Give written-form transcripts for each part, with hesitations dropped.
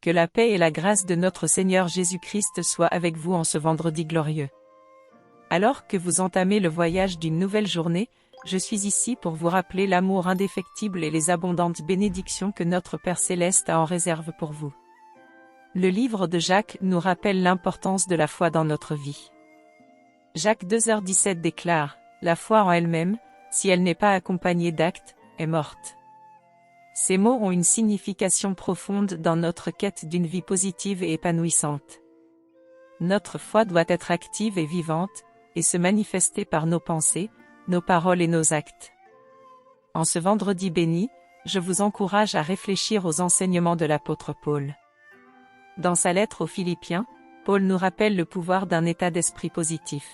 Que la paix et la grâce de notre Seigneur Jésus-Christ soient avec vous en ce vendredi glorieux. Alors que vous entamez le voyage d'une nouvelle journée, je suis ici pour vous rappeler l'amour indéfectible et les abondantes bénédictions que notre Père Céleste a en réserve pour vous. Le livre de Jacques nous rappelle l'importance de la foi dans notre vie. Jacques 2h17 déclare « La foi en elle-même, si elle n'est pas accompagnée d'actes, est morte ». Ces mots ont une signification profonde dans notre quête d'une vie positive et épanouissante. Notre foi doit être active et vivante, et se manifester par nos pensées, nos paroles et nos actes. En ce vendredi béni, je vous encourage à réfléchir aux enseignements de l'apôtre Paul. Dans sa lettre aux Philippiens, Paul nous rappelle le pouvoir d'un état d'esprit positif.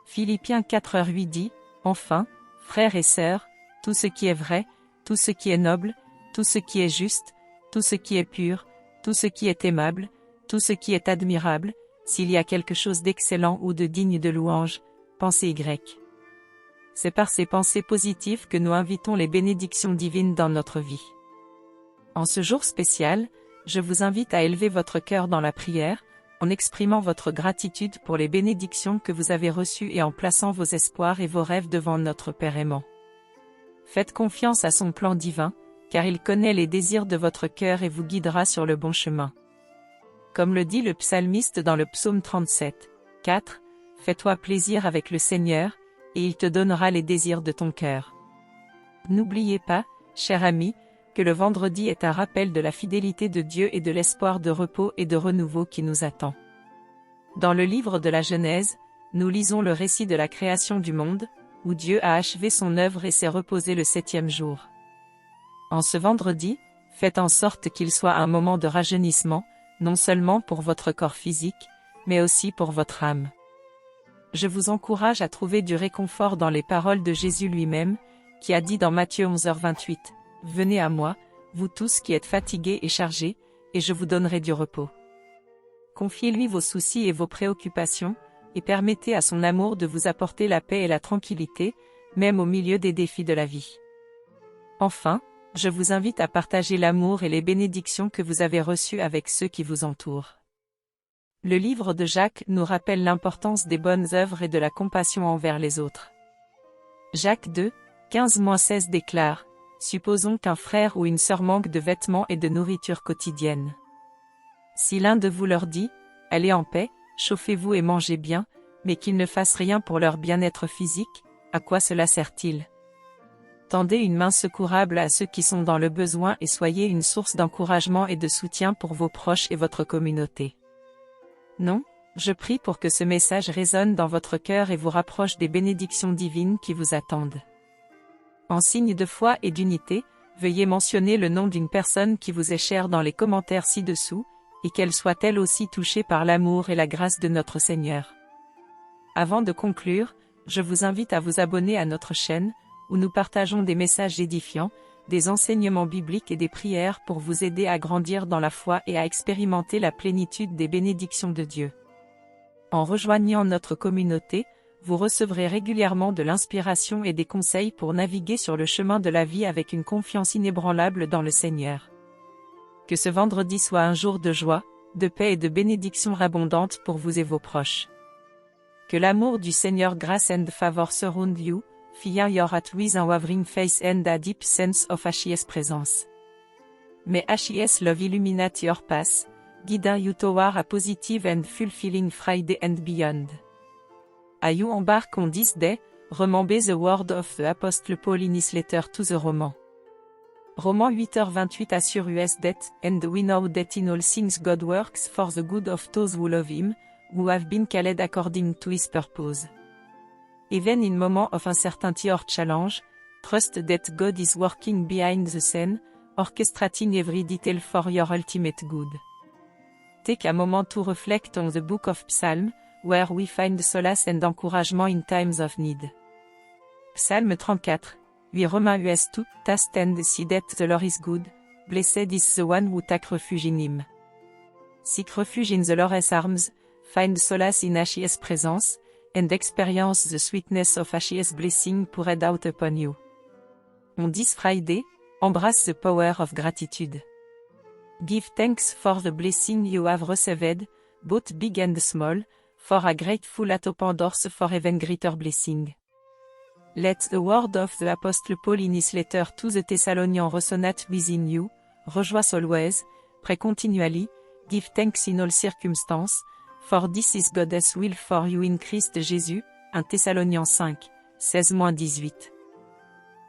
Philippiens 4h8 dit « Enfin, frères et sœurs, tout ce qui est vrai, tout ce qui est noble, tout ce qui est juste, tout ce qui est pur, tout ce qui est aimable, tout ce qui est admirable, s'il y a quelque chose d'excellent ou de digne de louange, pensez Y. » C'est par ces pensées positives que nous invitons les bénédictions divines dans notre vie. En ce jour spécial, je vous invite à élever votre cœur dans la prière, en exprimant votre gratitude pour les bénédictions que vous avez reçues et en plaçant vos espoirs et vos rêves devant notre Père aimant. Faites confiance à son plan divin, car il connaît les désirs de votre cœur et vous guidera sur le bon chemin. Comme le dit le psalmiste dans le psaume 37, 4, « Fais-toi plaisir avec le Seigneur, et il te donnera les désirs de ton cœur. » N'oubliez pas, cher ami, que le vendredi est un rappel de la fidélité de Dieu et de l'espoir de repos et de renouveau qui nous attend. Dans le livre de la Genèse, nous lisons le récit de la création du monde, où Dieu a achevé son œuvre et s'est reposé le 7e jour. En ce vendredi, faites en sorte qu'il soit un moment de rajeunissement, non seulement pour votre corps physique, mais aussi pour votre âme. Je vous encourage à trouver du réconfort dans les paroles de Jésus lui-même, qui a dit dans Matthieu 11h28, « Venez à moi, vous tous qui êtes fatigués et chargés, et je vous donnerai du repos. » Confiez-lui vos soucis et vos préoccupations, et permettez à son amour de vous apporter la paix et la tranquillité, même au milieu des défis de la vie. Enfin, je vous invite à partager l'amour et les bénédictions que vous avez reçues avec ceux qui vous entourent. Le livre de Jacques nous rappelle l'importance des bonnes œuvres et de la compassion envers les autres. Jacques 2, 15-16 déclare « Supposons qu'un frère ou une sœur manque de vêtements et de nourriture quotidienne. Si l'un de vous leur dit « Allez en paix, chauffez-vous et mangez bien », mais qu'ils ne fassent rien pour leur bien-être physique, à quoi cela sert-il? Tendez une main secourable à ceux qui sont dans le besoin et soyez une source d'encouragement et de soutien pour vos proches et votre communauté. Non, je prie pour que ce message résonne dans votre cœur et vous rapproche des bénédictions divines qui vous attendent. En signe de foi et d'unité, veuillez mentionner le nom d'une personne qui vous est chère dans les commentaires ci-dessous, et qu'elle soit elle aussi touchée par l'amour et la grâce de notre Seigneur. Avant de conclure, je vous invite à vous abonner à notre chaîne, où nous partageons des messages édifiants, des enseignements bibliques et des prières pour vous aider à grandir dans la foi et à expérimenter la plénitude des bénédictions de Dieu. En rejoignant notre communauté, vous recevrez régulièrement de l'inspiration et des conseils pour naviguer sur le chemin de la vie avec une confiance inébranlable dans le Seigneur. Que ce vendredi soit un jour de joie, de paix et de bénédictions abondantes pour vous et vos proches. Que l'amour du Seigneur grace and favor surround you, fill your heart with a wavering faith and a deep sense of His presence. May His love illuminate your path, guiding you toward a positive and fulfilling Friday and beyond. As you embark on this day, remember the word of the Apostle Paul in his letter to the Romans. Romains 8h28 assure us that, and we know that in all things God works for the good of those who love Him, who have been called according to His purpose. Even in moments of uncertainty or challenge, trust that God is working behind the scene, orchestrating every detail for your ultimate good. Take a moment to reflect on the book of Psalms, where we find solace and encouragement in times of need. Psalm 34. We Romains us to taste and see that the Lord is good, blessed is the one who take refuge in Him. Seek refuge in the Lord's arms, find solace in His presence, and experience the sweetness of His blessing poured out upon you. On this Friday, embrace the power of gratitude. Give thanks for the blessing you have received, both big and small, for a grateful at open doors for even greater blessing. Let the word of the Apostle Paul in his letter to the Thessalonians resonate within you, rejoice always, pray continually, give thanks in all circumstances, for this is God's will for you in Christ Jesus, 1 Thessaloniens 5, 16-18.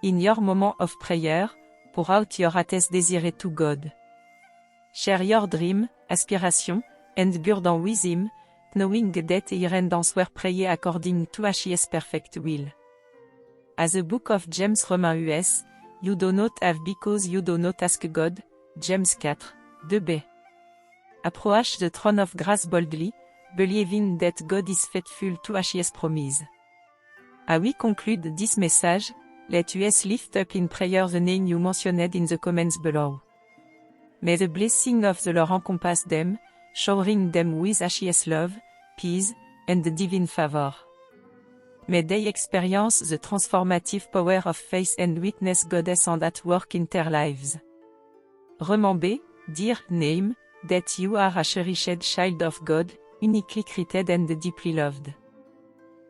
In your moment of prayer, pour out your heart's desire to God. Share your dream, aspiration, and burden with him, knowing that he answers prayer according to his perfect will. As the book of James Romains US, you do not have because you do not ask God, James 4, 2b. Approach the throne of grace boldly, believing that God is faithful to his promise. As we conclude this message, let us lift up in prayer the name you mentioned in the comments below. May the blessing of the Lord encompass them, showering them with his love, peace, and divine favor. May they experience the transformative power of faith and witness God's hand at work in their lives. Remember, dear name, that you are a cherished child of God, uniquely created and deeply loved.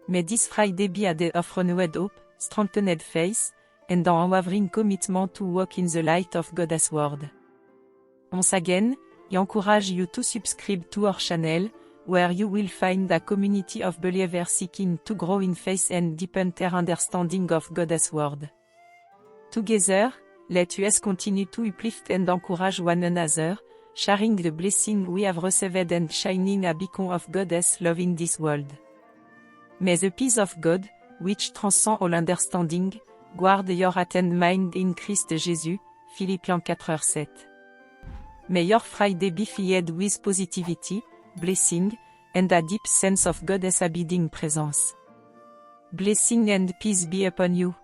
May this Friday be a day of renewed hope, strengthened faith, and an unwavering commitment to walk in the light of God's word. Once again, I encourage you to subscribe to our channel, where you will find a community of believers seeking to grow in faith and deepen their understanding of God's word. Together, let us continue to uplift and encourage one another, sharing the blessing we have received and shining a beacon of God's love in this world. May the peace of God, which transcends all understanding, guard your heart and mind in Christ Jesus, Philippiens 4:7. May your Friday be filled with positivity, blessing, and a deep sense of God's abiding presence. Blessing and peace be upon you.